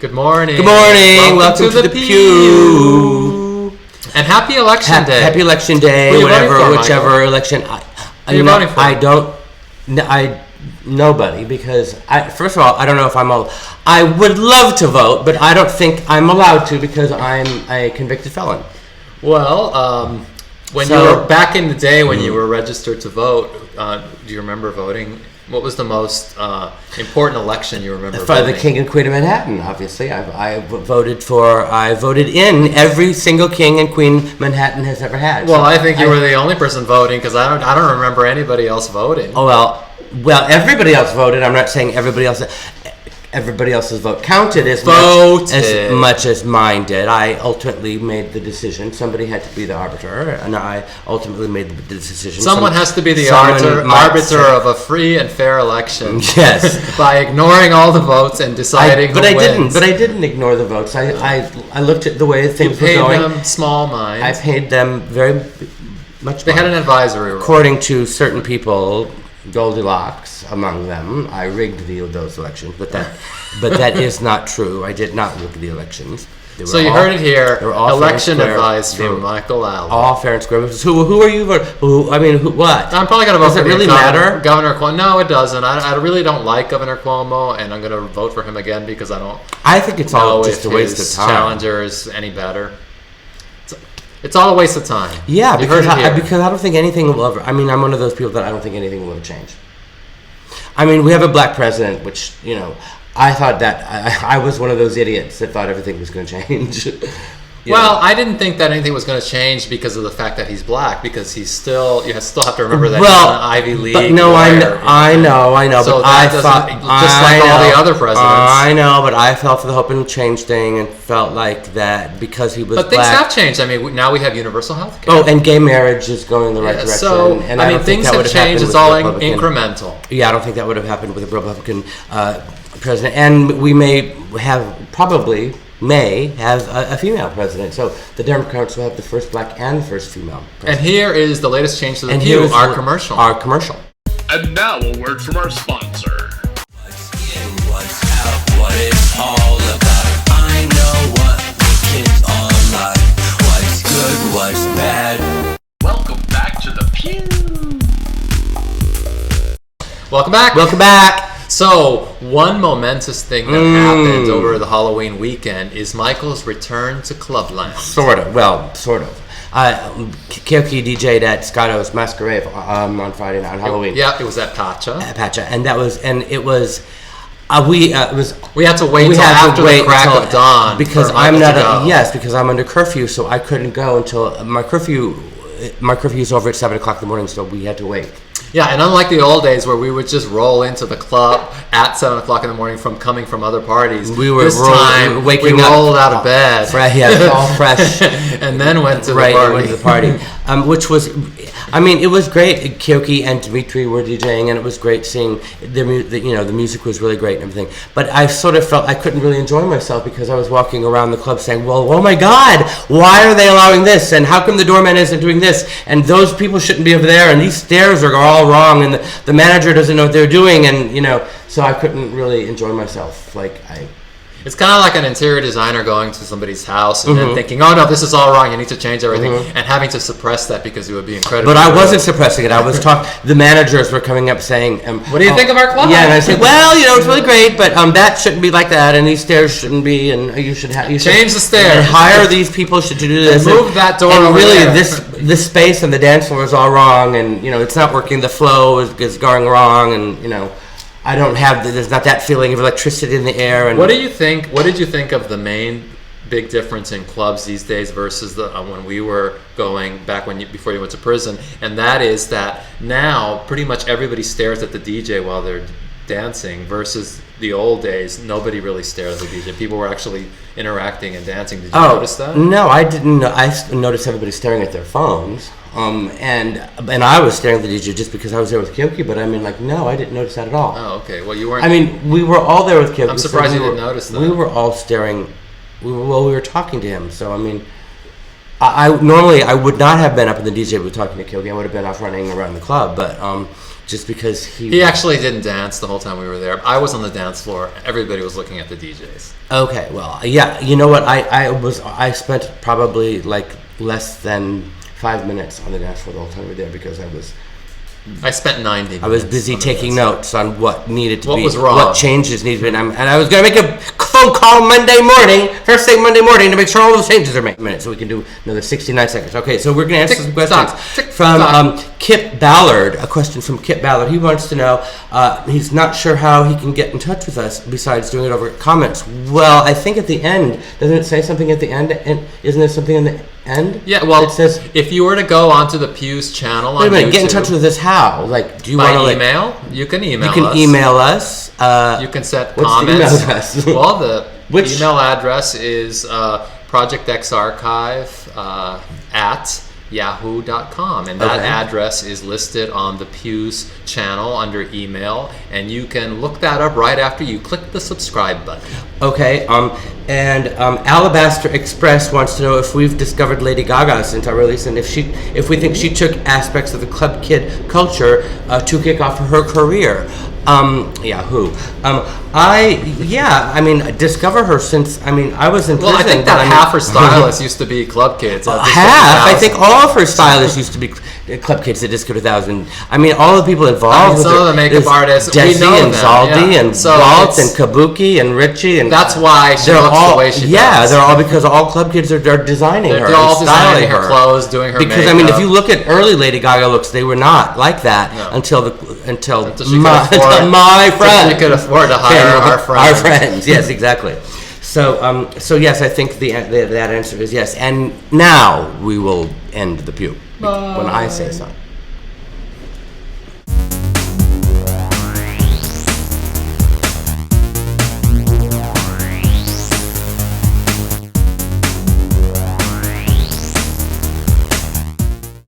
Good morning. Good morning. Welcome to the Pew. And happy election day. Happy election day. Whichever election. Nobody, because first of all, I don't know if I would love to vote, but I don't think I'm allowed to because I'm a convicted felon. Well, you were back in the day when you were registered to vote, do you remember voting? What was the most important election you remember voting? For the King and Queen of Manhattan, obviously. I voted in every single King and Queen Manhattan has ever had. Well, I think you were the only person voting because I don't remember anybody else voting. Oh, well, everybody else voted. I'm not saying everybody else's vote counted as much as mine did. I ultimately made the decision. Somebody had to be the arbiter, and I ultimately made the decision. Someone has to be the arbiter of a free and fair election. Yes, by ignoring all the votes and deciding who wins. But I didn't ignore the votes. I looked at the way things were going. You paid them small mind. I paid them very much. They had an advisory role. According to certain people, Goldilocks among them, I rigged those elections, but that is not true. I did not rig the elections. So you heard it here. Election advice from Michael Allen. All fair and square. Who are you voting? What? I'm probably going to vote for Does it really matter? Governor Cuomo. No, it doesn't. I really don't like Governor Cuomo, and I'm going to vote for him again because I think it's all just a waste of time. Challenger is any better. It's all a waste of time. Yeah, because I don't think anything will ever... I mean, I'm one of those people that I don't think anything will ever change. I mean, we have a black president, which, I thought that... I was one of those idiots that thought everything was going to change. Well, I didn't think that anything was going to change because of the fact that he's black, because you still have to remember that he's an Ivy League I know. So but I thought... Just like all the other presidents. I know, but I fell for the hope and change thing and felt like that because he was black... But things have changed. I mean, now we have universal health care. Oh, and gay marriage is going in the right direction. So, and I mean, things have changed. It's all incremental. Yeah, I don't think that would have happened with a Republican president. And we may have a female president. So the Democrats will have the first black and the first female president. And here is the latest change to the Pew, our commercial. And now a word from our sponsor. What's in, what's out, what it's all about. I know what the kids are like. What's good, what's bad. Welcome back to the Pew. Welcome back. So, one momentous thing that happened over the Halloween weekend is Michael's return to Clubland. Sort of. Keoki DJ'd at Scotto's Maskarave on Friday night on Halloween. Yeah, it was at Pacha. And it was. We had to wait until after the crack of dawn because because I'm under curfew, so I couldn't go until my curfew is over at 7:00 in the morning, so we had to wait. Yeah, and unlike the old days where we would just roll into the club at 7:00 in the morning coming from other parties, we rolled out of bed, all fresh, and then went to the party. Which was, I mean, it was great. Keoki and Dimitri were DJing, and it was great seeing the music was really great and everything. But I sort of felt I couldn't really enjoy myself because I was walking around the club saying, "Well, oh my God, why are they allowing this? And how come the doorman isn't doing this? And those people shouldn't be over there. And these stairs are all wrong. And the manager doesn't know what they're doing." And so I couldn't really enjoy myself. It's kind of like an interior designer going to somebody's house and then thinking, "Oh no, this is all wrong. You need to change everything," and having to suppress that because it would be incredible. But I wasn't suppressing it. I was the managers were coming up saying, "What do you think of our club?" Yeah, and I said, "Well, it's really great, but that shouldn't be like that, and these stairs shouldn't be, and you should change the stairs. And hire these people to do this. And move that door and over really, there. this space and the dance floor is all wrong, and it's not working. The flow is going wrong, and I don't have. There's not that feeling of electricity in the air." And what do you think? What did you think of the main big difference in clubs these days versus when we were going back before you went to prison? And that is that now pretty much everybody stares at the DJ while they're dancing versus the old days. Nobody really stared at the DJ. People were actually interacting and dancing. Did you notice that? No, I didn't. I noticed everybody staring at their phones. And I was staring at the DJ just because I was there with Keoki, but no, I didn't notice that at all. Oh, okay. Well, you weren't. I mean, we were all there with Keoki. I'm surprised you didn't notice that. We were all staring. We were talking to him. So I mean, I normally I would not have been up in the DJ booth talking to Keoki. I would have been off running around the club, but just because He actually didn't dance the whole time we were there. I was on the dance floor. Everybody was looking at the DJs. Okay, well, yeah, you know what? I spent probably like less than 5 minutes on the dance floor the whole time we were there because I spent 90 minutes. I was busy taking notes on what needed to What be, was wrong. what changes needed to be, and I was going to make a phone call Monday morning, first thing Monday morning, to make sure all those changes are made. So we can do another 69 seconds. Okay, so we're going to answer some questions from Kip Ballard. A question from Kip Ballard. He wants to know, he's not sure how he can get in touch with us besides doing it over comments. Well, I think at the end, doesn't it say something at the end? And isn't there something in the end? Yeah, well, it says, if you were to go onto the Pew's channel on wait a minute, YouTube, get in touch with us how? Like, do you by want to email? You can email us. You can email us. You can set what's comments. the email address? Well, the Which- email address is projectxarchive at yahoo.com, and that Okay. address is listed on the Pew's channel under email, and you can look that up right after you click the subscribe button. Okay, and Alabaster Express wants to know if we've discovered Lady Gaga since our release, and if we think she took aspects of the club kid culture to kick off her career. Yahoo. Discover her since, I was in prison. Well, I think that half her stylists used to be club kids. Half? I think all of her stylists used to be club kids at Disco 2000. All the people involved. some of the makeup artists, we Desi know and them, Zaldi yeah. and So Walt it's- and Kabuki and Richie. And That's why she they're looks all, the way she yeah, does. they're all because all club kids are designing her. They're all and designing styling her clothes, doing her because makeup. if you look at early Lady Gaga looks, they were not like that until she my friend. She could afford to hire our friends. Our friends, yes, exactly. So yes, I think that answer is yes. And now we will end the Pew when I say so.